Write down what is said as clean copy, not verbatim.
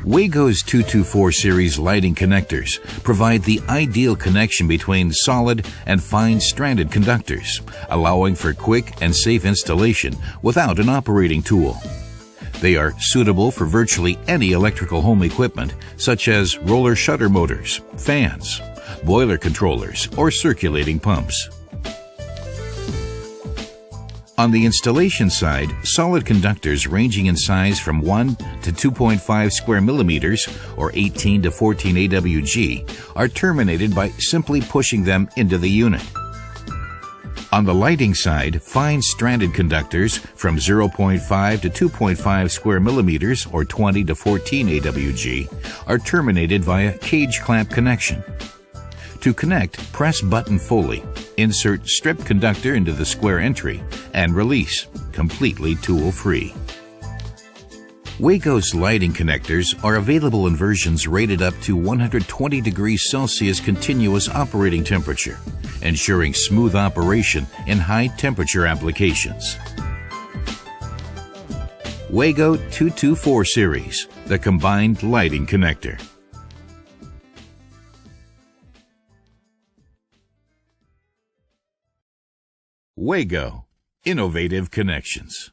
WAGO's 224 series lighting connectors provide the ideal connection between solid and fine stranded conductors, allowing for quick and safe installation without an operating tool. They are suitable for virtually any electrical home equipment, such as roller shutter motors, fans, boiler controllers, or circulating pumps. On the installation side, solid conductors ranging in size from 1 to 2.5 square millimeters or 18 to 14 AWG are terminated by simply pushing them into the unit. On the lighting side, fine stranded conductors from 0.5 to 2.5 square millimeters or 20 to 14 AWG are terminated via cage clamp connection. To connect, press button fully, insert strip conductor into the square entry, and release, completely tool-free. WAGO's lighting connectors are available in versions rated up to 120 degrees Celsius continuous operating temperature, ensuring smooth operation in high-temperature applications. WAGO 224 series, the combined lighting connector. WAGO, innovative connections.